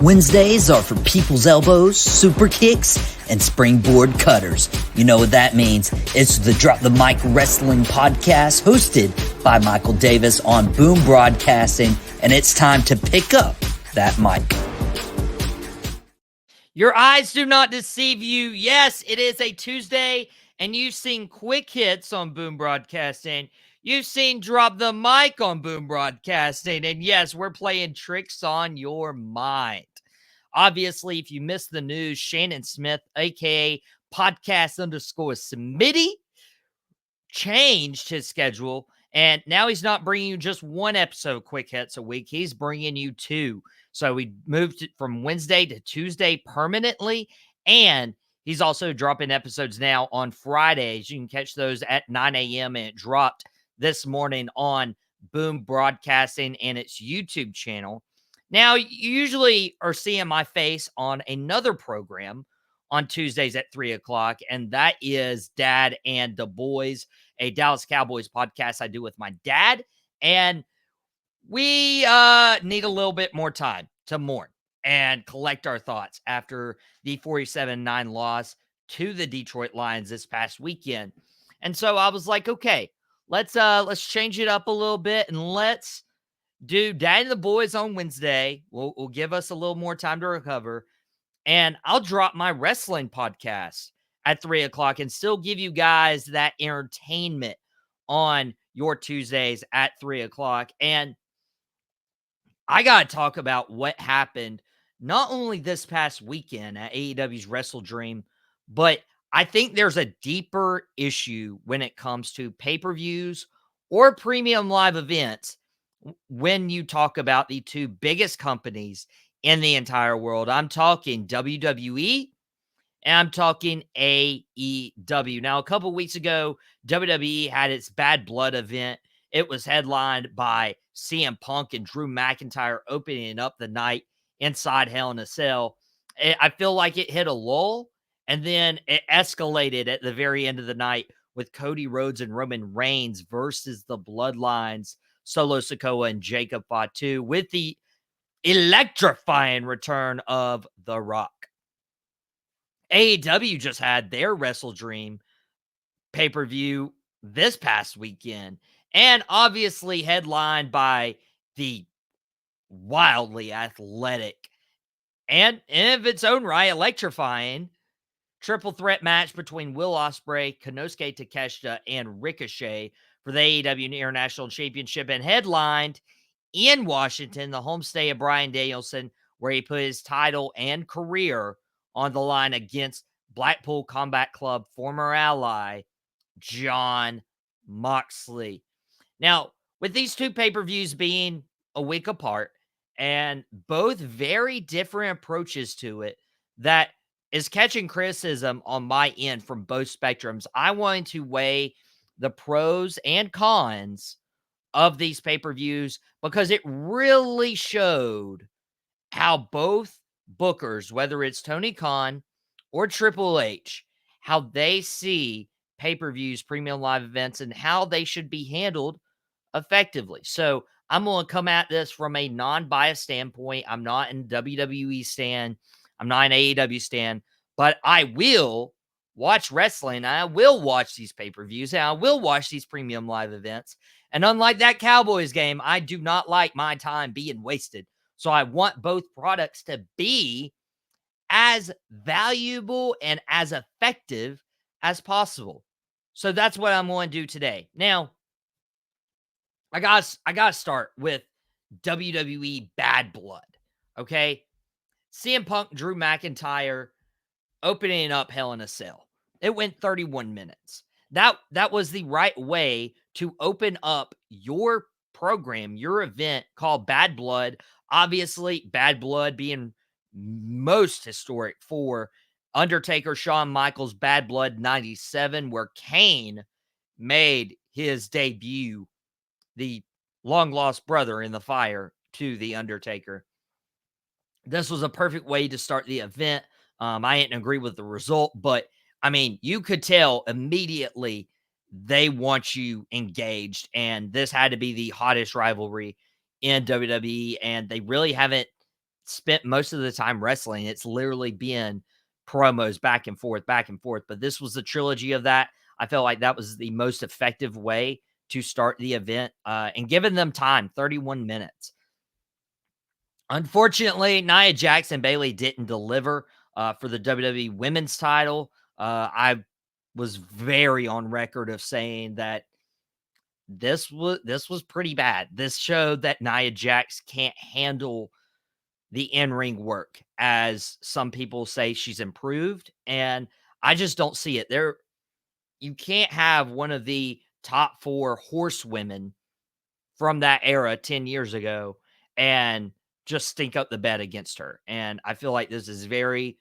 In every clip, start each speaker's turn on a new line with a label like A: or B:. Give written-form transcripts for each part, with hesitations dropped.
A: Wednesdays are for people's elbows, super kicks, and springboard cutters. You know what that means. It's the Drop the Mic Wrestling Podcast hosted by Michael Davis on Boom Broadcasting, and it's time to pick up that mic.
B: Your eyes do not deceive you. Yes, it is a Tuesday, and you've seen quick hits on Boom Broadcasting. You've seen Drop the Mic on Boom Broadcasting. And yes, we're playing tricks on your mind. Obviously, if you missed the news, Shannon Smith, a.k.a. podcast_Smitty, changed his schedule. And now he's not bringing you just one episode of Quick Hits a week. He's bringing you two. So we moved it from Wednesday to Tuesday permanently. And he's also dropping episodes now on Fridays. You can catch those at 9 a.m. and it dropped this morning on Boom Broadcasting and its YouTube channel. Now, you usually are seeing my face on another program on Tuesdays at 3 o'clock, and that is Dad and the Boys, a Dallas Cowboys podcast I do with my dad. And we need a little bit more time to mourn and collect our thoughts after the 47-9 loss to the Detroit Lions this past weekend. And so I was like, okay, let's change it up a little bit and let's do Dad and the Boys on Wednesday. We'll give us a little more time to recover. And I'll drop my wrestling podcast at 3 o'clock and still give you guys that entertainment on your Tuesdays at 3 o'clock. And I got to talk about what happened not only this past weekend at AEW's WrestleDream, but I think there's a deeper issue when it comes to pay-per-views or premium live events when you talk about the two biggest companies in the entire world. I'm talking WWE and I'm talking AEW. Now, a couple weeks ago, WWE had its Bad Blood event. It was headlined by CM Punk and Drew McIntyre opening up the night inside Hell in a Cell. I feel like it hit a lull, and then it escalated at the very end of the night with Cody Rhodes and Roman Reigns versus the Bloodlines, Solo Sikoa and Jacob Fatu, with the electrifying return of The Rock. AEW just had their WrestleDream pay-per-view this past weekend, and obviously headlined by the wildly athletic and in of its own right electrifying triple threat match between Will Ospreay, Konosuke Takeshita, and Ricochet for the AEW International Championship, and headlined in Washington, the homestay of Bryan Danielson, where he put his title and career on the line against Blackpool Combat Club former ally Jon Moxley. Now, with these two pay-per-views being a week apart and both very different approaches to it, that is catching criticism on my end from both spectrums, I wanted to weigh the pros and cons of these pay-per-views because it really showed how both bookers, whether it's Tony Khan or Triple H, how they see pay-per-views, premium live events, and how they should be handled effectively. So I'm going to come at this from a non-biased standpoint. I'm not in WWE stan. I'm not an AEW stan, but I will watch wrestling. I will watch these pay-per-views, and I will watch these premium live events. And unlike that Cowboys game, I do not like my time being wasted. So I want both products to be as valuable and as effective as possible. So that's what I'm going to do today. Now, I gotta start with WWE Bad Blood, okay? CM Punk, Drew McIntyre opening up Hell in a Cell. It went 31 minutes. That was the right way to open up your program, your event called Bad Blood. Obviously, Bad Blood being most historic for Undertaker Shawn Michaels' Bad Blood 97, where Kane made his debut, the long-lost brother in the fire to The Undertaker. This was a perfect way to start the event. I didn't agree with the result, but, I mean, you could tell immediately they want you engaged, and this had to be the hottest rivalry in WWE, and they really haven't spent most of the time wrestling. It's literally been promos back and forth, back and forth. But this was the trilogy of that. I felt like that was the most effective way to start the event, and giving them time, 31 minutes. Unfortunately, Nia Jax and Bayley didn't deliver for the WWE Women's title. I was very on record of saying that this was pretty bad. This showed that Nia Jax can't handle the in-ring work, as some people say she's improved, and I just don't see it. You can't have one of the top 4 horsewomen from that era 10 years ago and just stink up the bed against her. And I feel like this is very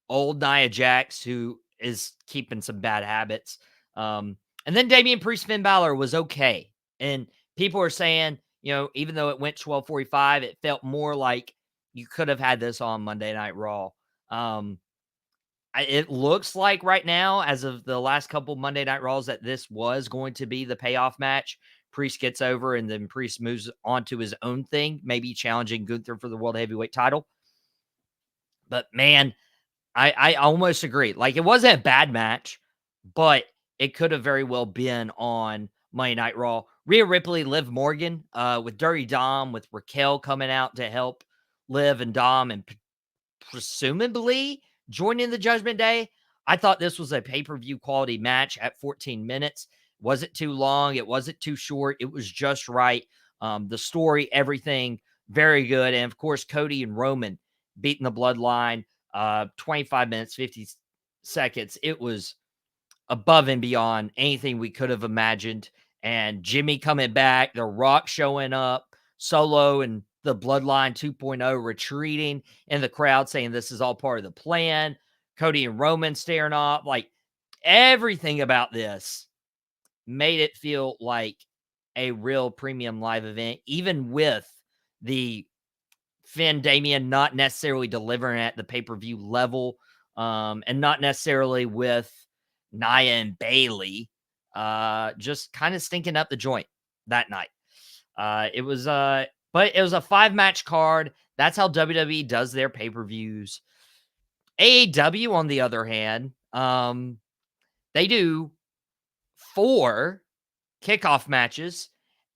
B: old Nia Jax, who is keeping some bad habits. And then Damian Priest Finn Balor was okay. And people are saying, even though it went 12:45, it felt more like you could have had this on Monday Night Raw. It looks like right now, as of the last couple Monday Night Raws, that this was going to be the payoff match. Priest gets over, and then Priest moves on to his own thing, maybe challenging Gunther for the World Heavyweight title. But man, I almost agree. Like, it wasn't a bad match, but it could have very well been on Monday Night Raw. Rhea Ripley, Liv Morgan, with Dirty Dom, with Raquel coming out to help Liv and Dom, and presumably joining the Judgment Day. I thought this was a pay-per-view quality match at 14 minutes. Wasn't too long. It wasn't too short. It was just right. The story, everything, very good. And of course, Cody and Roman beating the Bloodline, 25 minutes, 50 seconds. It was above and beyond anything we could have imagined. And Jimmy coming back, The Rock showing up, Solo and the Bloodline 2.0 retreating in the crowd, saying this is all part of the plan. Cody and Roman staring off. Like, everything about this made it feel like a real premium live event, even with the Finn Damian not necessarily delivering at the pay-per-view level, and not necessarily with Nia and Bayley, just kind of stinking up the joint that night. But it was a 5-match card. That's how WWE does their pay-per-views. AEW, on the other hand, they do 4 kickoff matches,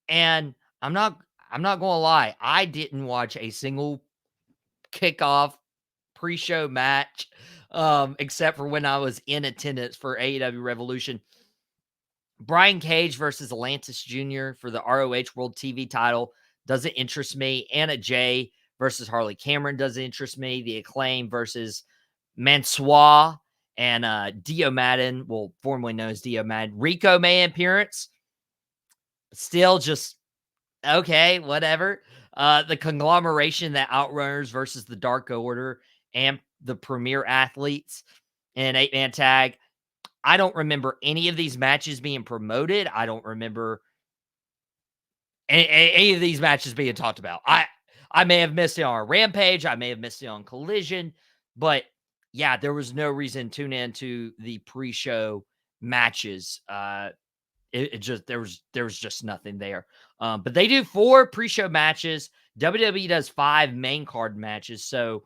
B: and I'm not gonna lie, I didn't watch a single kickoff pre-show match, except for when I was in attendance for AEW Revolution. Brian Cage versus Atlantis Jr. for the ROH World TV title doesn't interest me. Anna Jay versus Harley Cameron doesn't interest me. The Acclaim versus Mansoor and Dio Madden, well, formerly known as Dio Madden. Rico May appearance. Still just okay, whatever. The conglomeration that Outrunners versus the Dark Order and the Premier Athletes in 8-man tag. I don't remember any of these matches being promoted. I don't remember any of these matches being talked about. I may have missed it on Rampage. I may have missed it on Collision. But yeah, there was no reason to tune into the pre-show matches. It just there was just nothing there. But they do 4 pre-show matches. WWE does 5 main card matches. So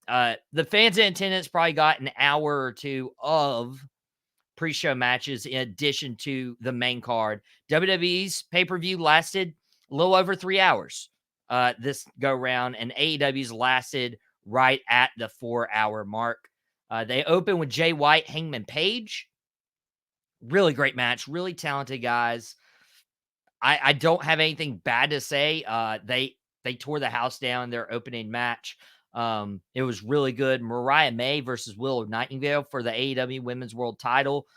B: the fans in attendance probably got an hour or 2 of pre-show matches in addition to the main card. WWE's pay-per-view lasted a little over 3 hours this go round, and AEW's lasted right at the 4-hour mark. They open with Jay White, Hangman Page. Really great match. Really talented guys. I don't have anything bad to say. They tore the house down their opening match. It was really good. Mariah May versus Willow Nightingale for the AEW Women's World Title.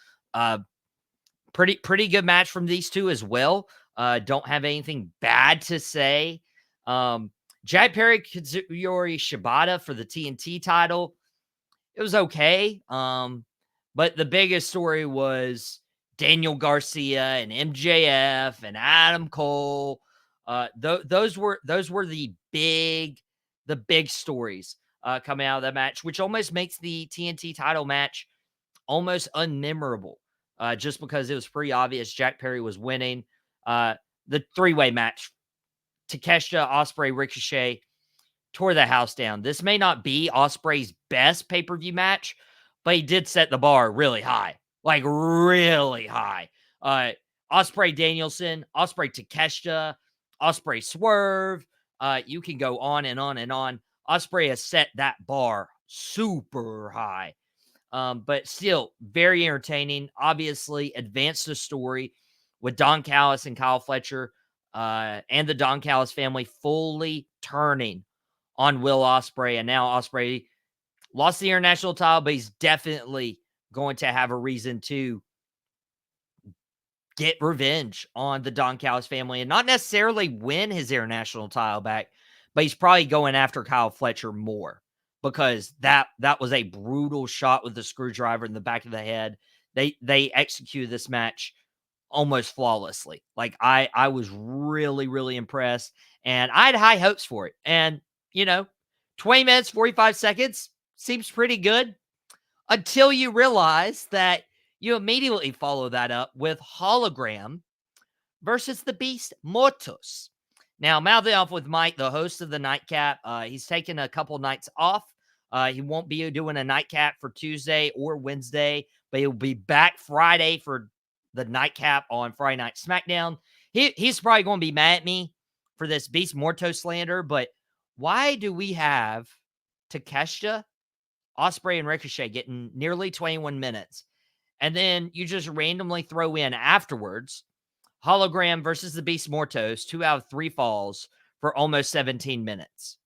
B: Pretty good match from these two as well. Don't have anything bad to say. Jack Perry, Katsuyori Shibata for the TNT title. It was okay. But the biggest story was Daniel Garcia and MJF and Adam Cole. Those were the big stories coming out of that match, which almost makes the TNT title match almost unmemorable, just because it was pretty obvious Jack Perry was winning. The 3-way match: Takeshita, Ospreay, Ricochet. tore the house down. This may not be Ospreay's best pay-per-view match, but he did set the bar really high, like really high. Ospreay Danielson, Ospreay Takeshita, Ospreay Swerve. You can go on and on and on. Ospreay has set that bar super high. But still very entertaining. Obviously, advanced the story with Don Callis and Kyle Fletcher and the Don Callis family fully turning on Will Ospreay. And now Ospreay lost the international title, but he's definitely going to have a reason to get revenge on the Don Callis family and not necessarily win his international title back, but he's probably going after Kyle Fletcher more because that was a brutal shot with the screwdriver in the back of the head. They executed this match almost flawlessly. Like I was really, really impressed and I had high hopes for it. And, 20 minutes, 45 seconds seems pretty good until you realize that you immediately follow that up with Hologram versus the Beast Mortos. Now, mouthing off with Mike, the host of the Nightcap. He's taking a couple nights off. He won't be doing a Nightcap for Tuesday or Wednesday, but he'll be back Friday for the Nightcap on Friday Night SmackDown. He's probably going to be mad at me for this Beast Mortos slander, but why do we have Takeshita, Ospreay, and Ricochet getting nearly 21 minutes? And then you just randomly throw in afterwards Hologram versus the Beast Mortos, 2 out of 3 falls for almost 17 minutes.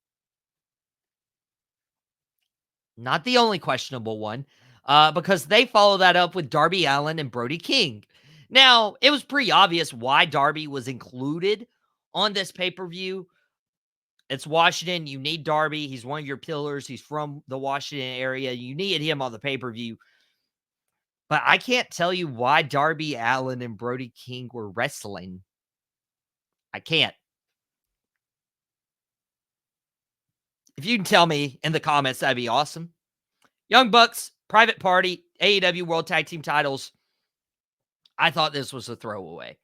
B: Not the only questionable one, because they follow that up with Darby Allin and Brody King. Now, it was pretty obvious why Darby was included on this pay-per-view. It's Washington. You need Darby. He's one of your pillars. He's from the Washington area. You needed him on the pay-per-view. But I can't tell you why Darby Allin and Brody King were wrestling. I can't. If you can tell me in the comments, that'd be awesome. Young Bucks, Private Party, AEW World Tag Team titles. I thought this was a throwaway.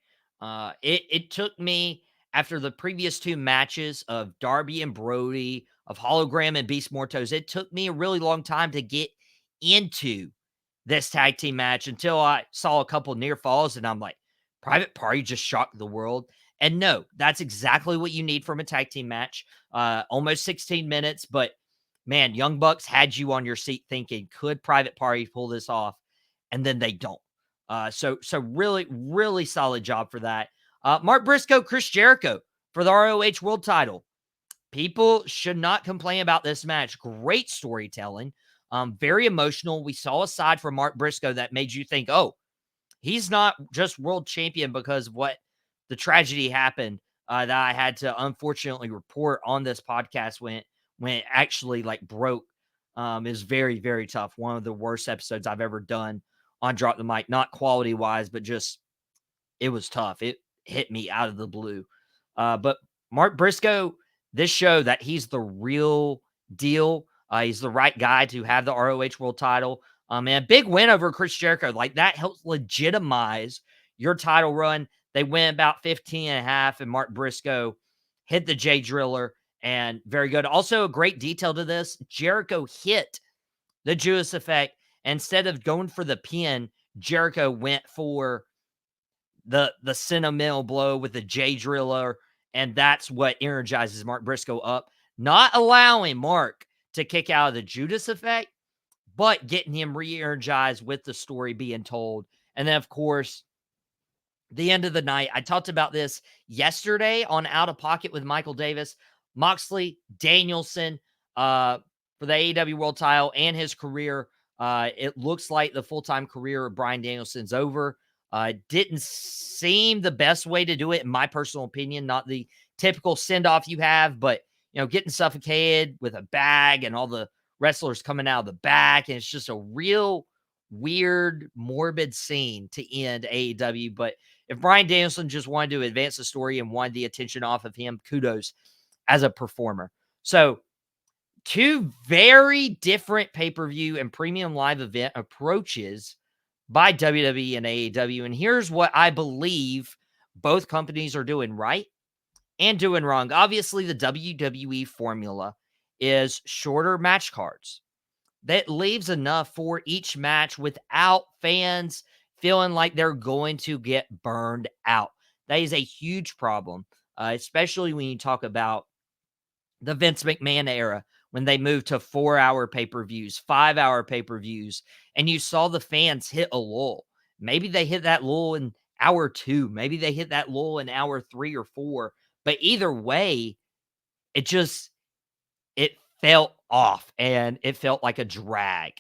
B: It took me, after the previous 2 matches of Darby and Brody, of Hologram and Beast Mortos, it took me a really long time to get into this tag team match until I saw a couple near falls and I'm like, Private Party just shocked the world. And no, that's exactly what you need from a tag team match. Almost 16 minutes, but man, Young Bucks had you on your seat thinking, could Private Party pull this off? And then they don't. So really, really solid job for that. Mark Briscoe, Chris Jericho for the ROH World title. People should not complain about this match. Great storytelling. Very emotional. We saw a side from Mark Briscoe that made you think, oh, he's not just world champion because of what the tragedy happened that I had to unfortunately report on this podcast when it actually broke. Is very, very tough. One of the worst episodes I've ever done on Drop the Mic. Not quality wise, but just it was tough. It hit me out of the blue. But Mark Briscoe, this show that he's the real deal. He's the right guy to have the ROH World title. And a big win over Chris Jericho. That helps legitimize your title run. They went about 15 and a half, and Mark Briscoe hit the J Driller, and very good. Also, a great detail to this, Jericho hit the Judas Effect. Instead of going for the pin, Jericho went for the sentimental blow with the J Driller, and that's what energizes Mark Briscoe up, not allowing Mark to kick out of the Judas Effect, but getting him re-energized with the story being told. And then, of course, the end of the night. I talked about this yesterday on Out of Pocket with Michael Davis. Moxley, Danielson, for the AEW World title and his career. It looks like the full-time career of Bryan Danielson's over. Didn't seem the best way to do it, in my personal opinion. Not the typical send-off you have, but getting suffocated with a bag and all the wrestlers coming out of the back, and it's just a real weird, morbid scene to end AEW. But if Bryan Danielson just wanted to advance the story and wanted the attention off of him, kudos as a performer. So 2 very different pay-per-view and premium live event approaches by WWE and AEW. And here's what I believe both companies are doing right and doing wrong. Obviously, the WWE formula is shorter match cards. That leaves enough for each match without fans feeling like they're going to get burned out. That is a huge problem, especially when you talk about the Vince McMahon era when they moved to 4-hour pay-per-views, 5-hour pay-per-views, and you saw the fans hit a lull. Maybe they hit that lull in hour 2, maybe they hit that lull in hour 3 or 4, but either way, it just it felt off and it felt like a drag.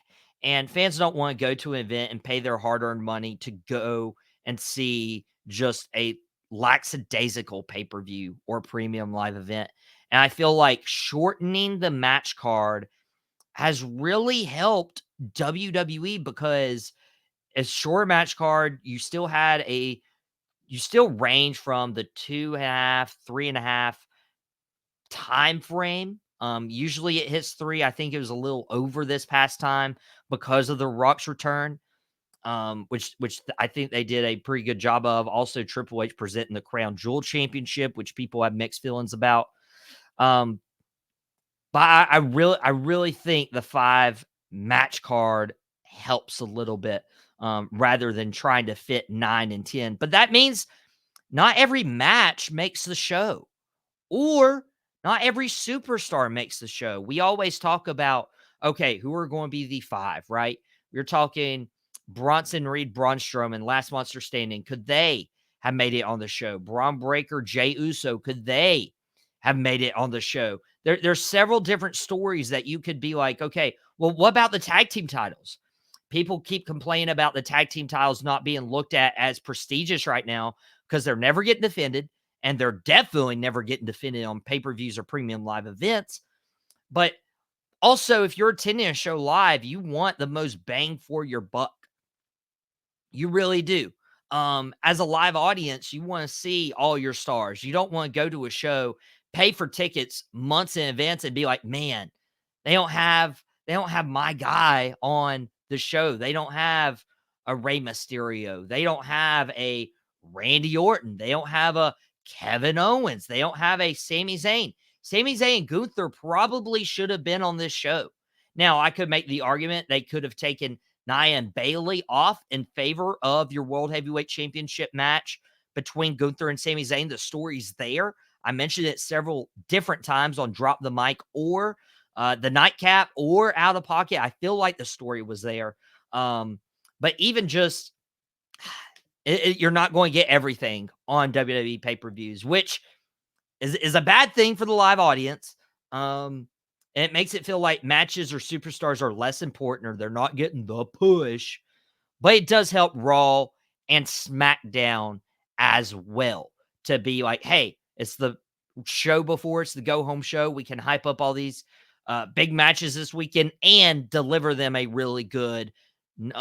B: And fans don't want to go to an event and pay their hard-earned money to go and see just a lackadaisical pay-per-view or premium live event. And I feel like shortening the match card has really helped WWE because a short match card, you still range from the 2.5, 3.5 time frame. Usually it hits 3. I think it was a little over this past time because of The Rock's return, which I think they did a pretty good job of. Also, Triple H presenting the Crown Jewel Championship, which people have mixed feelings about. Um, but I really think the 5 match card helps a little bit, rather than trying to fit 9 and 10. But that means not every match makes the show. Or not every superstar makes the show. We always talk about, okay, who are going to be the 5, right? We're talking Bronson Reed, Braun Strowman, Last Monster Standing. Could they have made it on the show? Braun Breaker, Jey Uso, could they have made it on the show? There's several different stories that you could be like, okay, well, what about the tag team titles? People keep complaining about the tag team titles not being looked at as prestigious right now because they're never getting defended and they're definitely never getting defended on pay-per-views or premium live events. But also, if you're attending a show live, you want the most bang for your buck. You really do. As a live audience, you want to see all your stars. You don't want to go to a show, pay for tickets months in advance and be like, man, they don't have my guy on the show. They don't have a Rey Mysterio. They don't have a Randy Orton. They don't have a Kevin Owens. They don't have a Sami Zayn. Sami Zayn and Gunther probably should have been on this show. Now, I could make the argument they could have taken Nia and Bayley off in favor of your World Heavyweight Championship match between Gunther and Sami Zayn. The story's there. I mentioned it several different times on Drop the Mic or the Nightcap or Out of Pocket. I feel like the story was there. But even just, you're not going to get everything on WWE pay-per-views, which is a bad thing for the live audience. And it makes it feel like matches or superstars are less important or they're not getting the push. But it does help Raw and SmackDown as well to be like, hey, it's the show before it's the go home show. We can hype up all these big matches this weekend and deliver them a really good,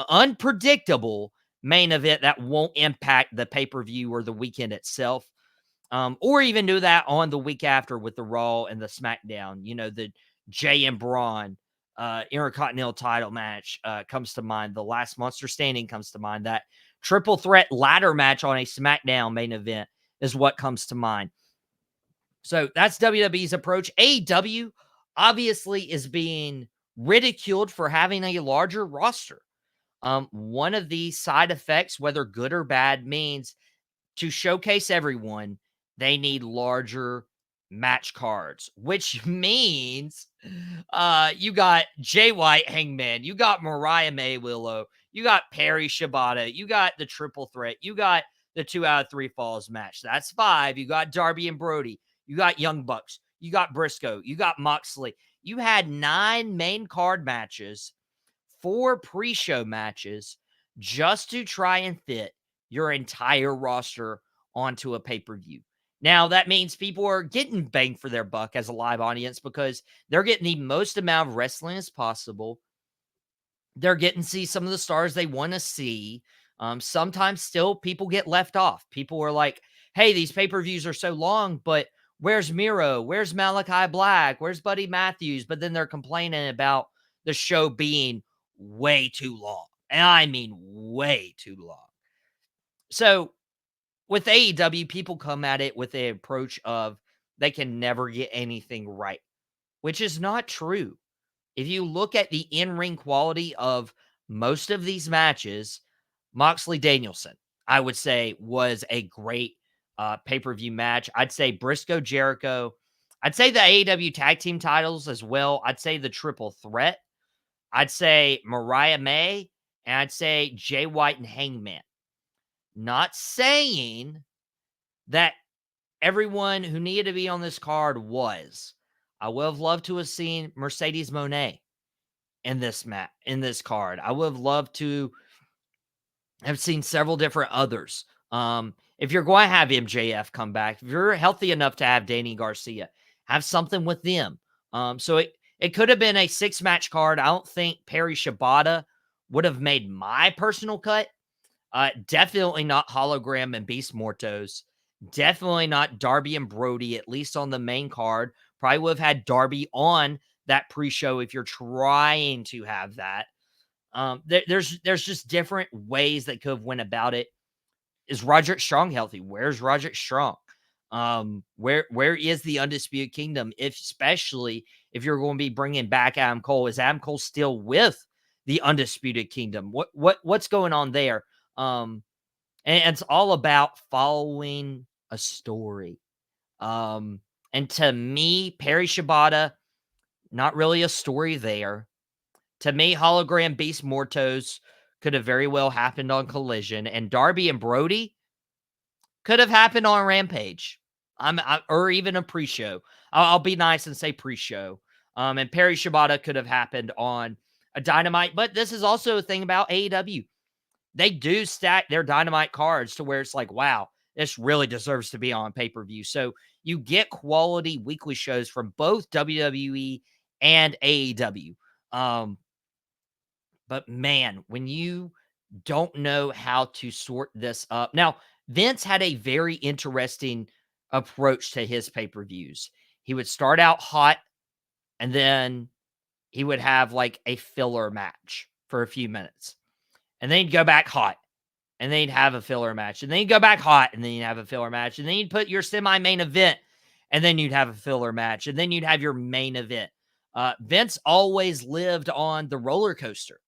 B: unpredictable main event that won't impact the pay-per-view or the weekend itself. Or even do that on the week after with the Raw and the SmackDown. You know, the Jay and Braun Intercontinental title match comes to mind. The Last Monster Standing comes to mind. That triple threat ladder match on a SmackDown main event is what comes to mind. So that's WWE's approach. AEW obviously is being ridiculed for having a larger roster. One of the side effects, whether good or bad, means to showcase everyone, they need larger match cards, which means you got Jay White, Hangman, you got Mariah May Willow, you got Perry Shibata, you got the triple threat, you got the 2 out of 3 falls match. That's 5. You got Darby and Brody, you got Young Bucks, you got Briscoe, you got Moxley. You had 9 main card matches, 4 pre-show matches just to try and fit your entire roster onto a pay-per-view. Now, that means people are getting bang for their buck as a live audience because they're getting the most amount of wrestling as possible. They're getting to see some of the stars they want to see. Sometimes still people get left off. People are like, hey, these pay-per-views are so long, but where's Miro? Where's Malachi Black? Where's Buddy Matthews? But then they're complaining about the show being way too long. And I mean way too long. So with AEW, people come at it with the approach of they can never get anything right. which is not true. If you look at the in-ring quality of most of these matches, Moxley Danielson, I would say, was a great pay-per-view match. I'd say Briscoe Jericho. I'd say the AEW tag team titles as well. I'd say the triple threat. I'd say Mariah May, and I'd say Jay White and Hangman. Not saying that everyone who needed to be on this card was. I would have loved to have seen Mercedes Moné in this card. I would have loved to have seen several different others. If you're going to have MJF come back, if you're healthy enough to have Danny Garcia, have something with them. So it could have been a 6-match card. I don't think Perry Shibata would have made my personal cut. Definitely not Hologram and Beast Mortos. Definitely not Darby and Brody, at least on the main card. Probably would have had Darby on that pre-show if you're trying to have that. There's just different ways that could have went about it. Is Roderick Strong healthy? Where's Roderick Strong? Where is the Undisputed Kingdom? Especially if you're going to be bringing back Adam Cole, is Adam Cole still with the Undisputed Kingdom? What's going on there? And it's all about following a story. And to me, Perry Shibata, not really a story there. To me, Hologram Beast Mortos could have very well happened on Collision, and Darby and Brody could have happened on Rampage. Or even a pre-show. I'll be nice and say pre-show. And Perry Shibata could have happened on a Dynamite. But this is also a thing about AEW. They do stack their Dynamite cards to where it's like, wow, this really deserves to be on pay-per-view. So you get quality weekly shows from both WWE and AEW. But man, when you don't know how to sort this up. Now, Vince had a very interesting approach to his pay-per-views. He would start out hot, and then he would have like a filler match for a few minutes. And then he'd go back hot, and then he'd have a filler match. And then he'd go back hot, and then you'd have a filler match. And then you'd put your semi-main event, and then you'd have a filler match. And then you'd have your main event. Vince always lived on the roller coaster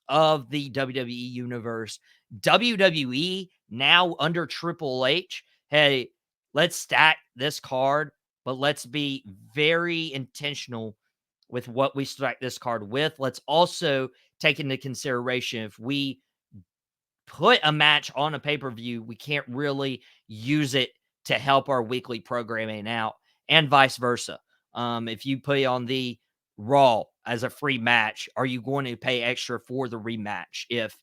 B: of the WWE universe. WWE now under Triple H, hey, let's stack this card, but let's be very intentional with what we stack this card with. Let's also take into consideration if we put a match on a pay-per-view, we can't really use it to help our weekly programming out, and vice versa. If you put on the Raw as a free match, are you going to pay extra for the rematch if,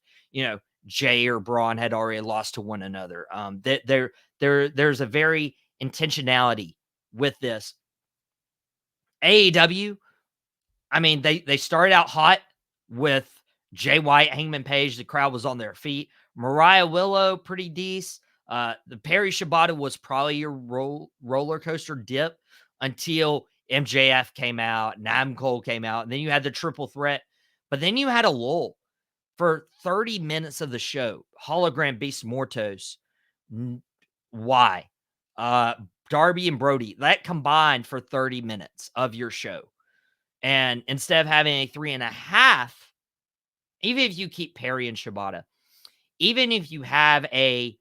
B: Jay or Braun had already lost to one another? There's a very intentionality with this. AEW, I mean, they started out hot with Jay White, Hangman Page. The crowd was on their feet. Mariah Willow, pretty decent. The Perry Shibata was probably your roller coaster dip until MJF came out, and Adam Cole came out, and then you had the triple threat. But then you had a lull for 30 minutes of the show. Hologram Beast Mortos. Why? Darby and Brody, that combined for 30 minutes of your show. And instead of having a 3.5, even if you keep Perry and Shibata, even if you have a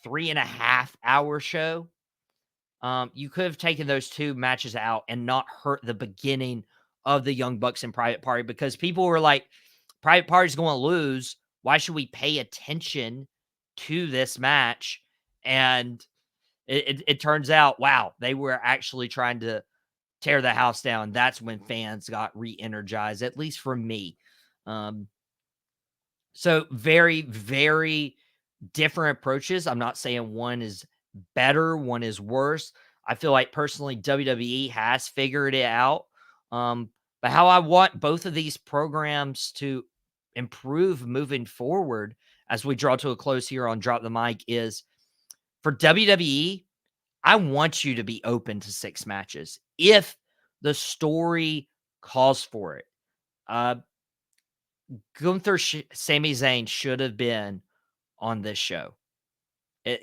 B: 3.5-hour show, you could have taken those 2 matches out and not hurt the beginning of the Young Bucks and Private Party, because people were like, Private Party's going to lose. Why should we pay attention to this match? And it turns out, wow, they were actually trying to tear the house down. That's when fans got re-energized, at least for me. So very, very different approaches. I'm not saying one is better, one is worse. I feel like personally WWE has figured it out. But how I want both of these programs to improve moving forward as we draw to a close here on Drop the Mic is, for WWE, I want you to be open to 6 matches if the story calls for it. Gunther, Sami Zayn should have been on this show.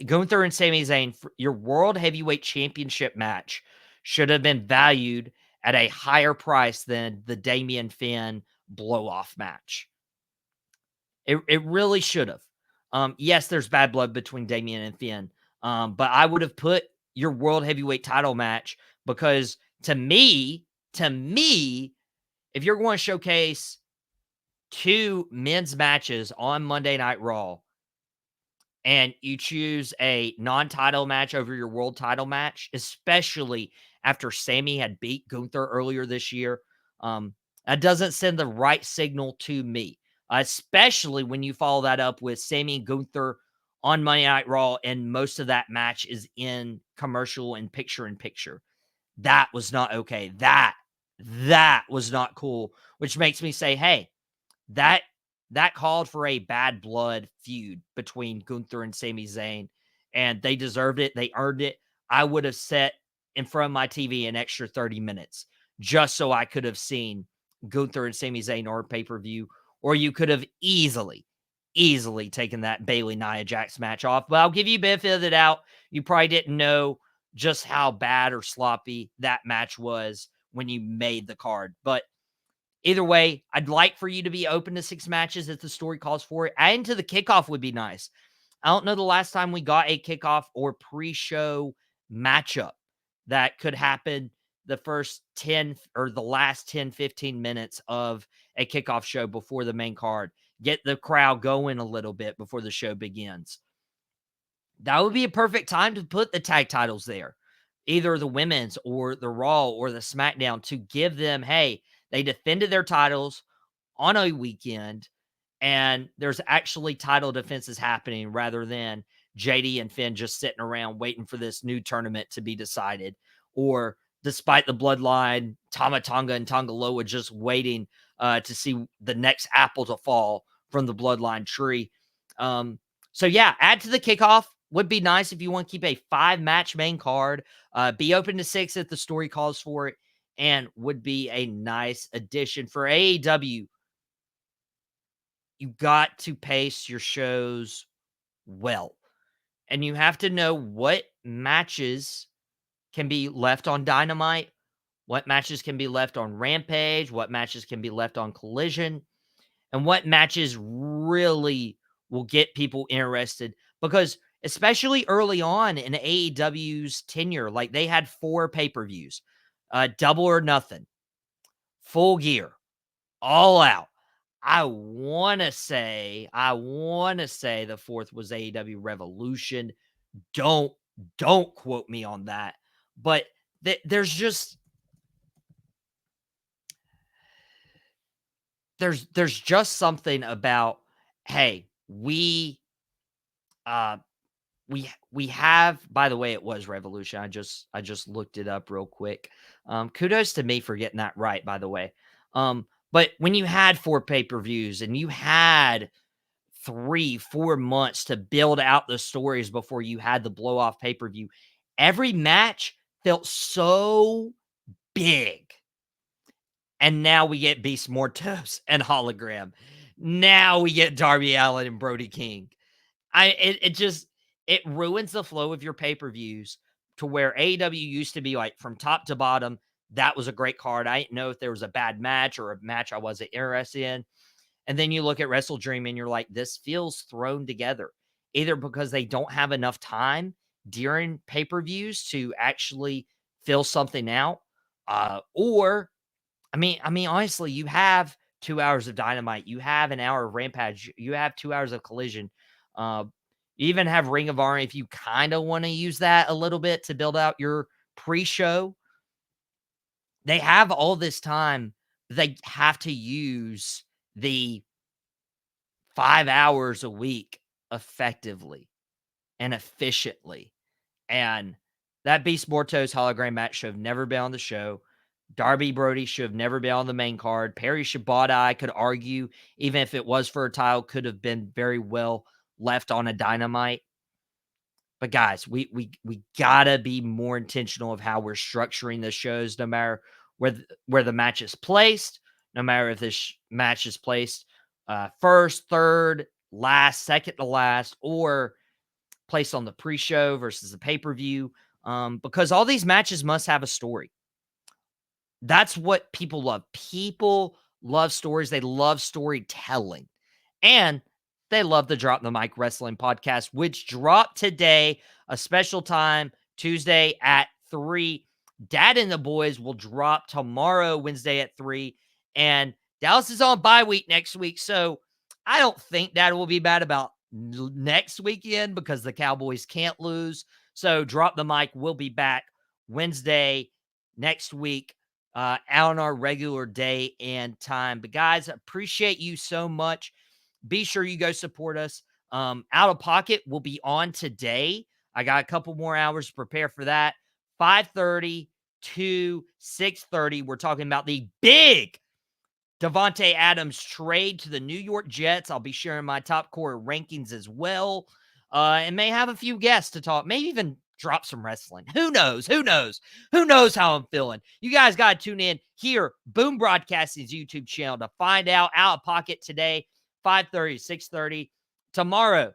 B: Gunther and Sami Zayn, your World Heavyweight Championship match should have been valued at a higher price than the Damian Finn blow-off match. It really should have. Yes, there's bad blood between Damian and Finn, but I would have put your world heavyweight title match because to me, if you're going to showcase 2 men's matches on Monday Night Raw and you choose a non-title match over your world title match, especially after Sammy had beat Gunther earlier this year, that doesn't send the right signal to me, especially when you follow that up with Sammy and Gunther on Monday Night Raw, and most of that match is in commercial and picture-in-picture. That was not okay. That was not cool, which makes me say, hey, that called for a bad blood feud between Gunther and Sami Zayn, and they deserved it. They earned it. I would have sat in front of my TV an extra 30 minutes just so I could have seen Gunther and Sami Zayn or pay-per-view, or you could have easily taken that Bayley Nia Jax match off. But I'll give you benefit of the doubt. You probably didn't know just how bad or sloppy that match was when you made the card. But either way, I'd like for you to be open to 6 matches if the story calls for it. Adding to the kickoff would be nice. I don't know the last time we got a kickoff or pre-show matchup that could happen the first 10 or the last 10, 15 minutes of a kickoff show before the main card. Get the crowd going a little bit before the show begins. That would be a perfect time to put the tag titles there, either the women's or the Raw or the SmackDown, to give them, hey, they defended their titles on a weekend, and there's actually title defenses happening rather than JD and Finn just sitting around waiting for this new tournament to be decided, or despite the bloodline, Tama Tonga and Tonga Loa just waiting to see the next apple to fall from the bloodline tree. So yeah, add to the kickoff. Would be nice if you want to keep a 5-match main card. Be open to 6 if the story calls for it, and would be a nice addition for AEW. You got to pace your shows well, and you have to know what matches can be left on Dynamite, what matches can be left on Rampage, what matches can be left on Collision, and what matches really will get people interested. Because especially early on in AEW's tenure, like they had 4 pay-per-views, Double or Nothing, Full Gear, All Out. I want to say the 4th was AEW Revolution. Don't quote me on that. But there's just something about, hey, we have, by the way, it was Revolution. I just looked it up real quick. Kudos to me for getting that right, by the way. But when you had 4 pay-per-views and you had 3-4 months to build out the stories before you had the blow-off pay-per-view, every match felt so big. And now we get Beast Mortos and Hologram. Now we get Darby Allin and Brody King. It ruins the flow of your pay-per-views to where AEW used to be like from top to bottom. That was a great card. I didn't know if there was a bad match or a match I wasn't interested in. And then you look at WrestleDream and you're like, this feels thrown together, either because they don't have enough time during pay-per-views to actually fill something out, or I mean, honestly, you have 2 hours of Dynamite, you have an hour of Rampage, you have 2 hours of Collision. You even have Ring of Honor if you kind of want to use that a little bit to build out your pre-show. They have all this time. They have to use the 5 hours a week effectively and efficiently. And that Beast Mortos hologram match should have never been on the show. Darby Brody should have never been on the main card. Perry Shibata, I could argue, even if it was for a title, could have been very well left on a Dynamite. But guys, we gotta be more intentional of how we're structuring the shows, no matter where the match is placed, no matter if this match is placed first, third, last, second to last, or placed on the pre-show versus the pay-per-view, because all these matches must have a story. That's what people love. People love stories. They love storytelling. And they love the Drop the Mic Wrestling podcast, which dropped today, a special time, Tuesday at 3. Dad and the boys will drop tomorrow, Wednesday at 3. And Dallas is on bye week next week. So I don't think that will be bad about next weekend because the Cowboys can't lose. So Drop the Mic will be back Wednesday next week on our regular day and time. But guys, appreciate you so much. Be sure you go support us. Out of Pocket will be on today. I got a couple more hours to prepare for that. 5:30 to 6:30. We're talking about the big Devontae Adams trade to the New York Jets. I'll be sharing my top core rankings as well, and may have a few guests to talk, maybe even drop some wrestling. Who knows? Who knows? Who knows how I'm feeling? You guys got to tune in here, Boom Broadcasting's YouTube channel, to find out. Out of Pocket today, 5:30, 6:30. Tomorrow,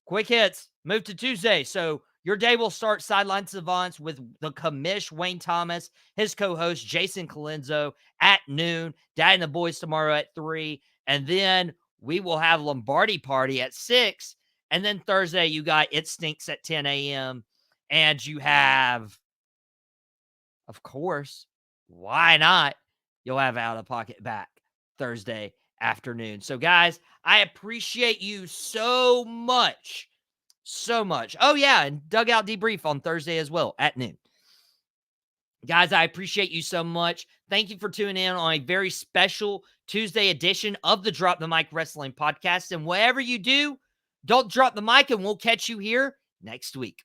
B: quick hits, move to Tuesday. So your day will start Sideline Savants with the commish Wayne Thomas, his co-host Jason Colenzo at noon. Dad and the boys tomorrow at 3. And then we will have Lombardi Party at 6. And then Thursday, you got It Stinks at 10 a.m. And you have, of course, why not? You'll have Out of Pocket back Thursday afternoon. So, guys, I appreciate you so much. So much. Oh, yeah. And Dugout Debrief on Thursday as well at noon. Guys, I appreciate you so much. Thank you for tuning in on a very special Tuesday edition of the Drop the Mic Wrestling Podcast. And whatever you do, don't drop the mic, and we'll catch you here next week.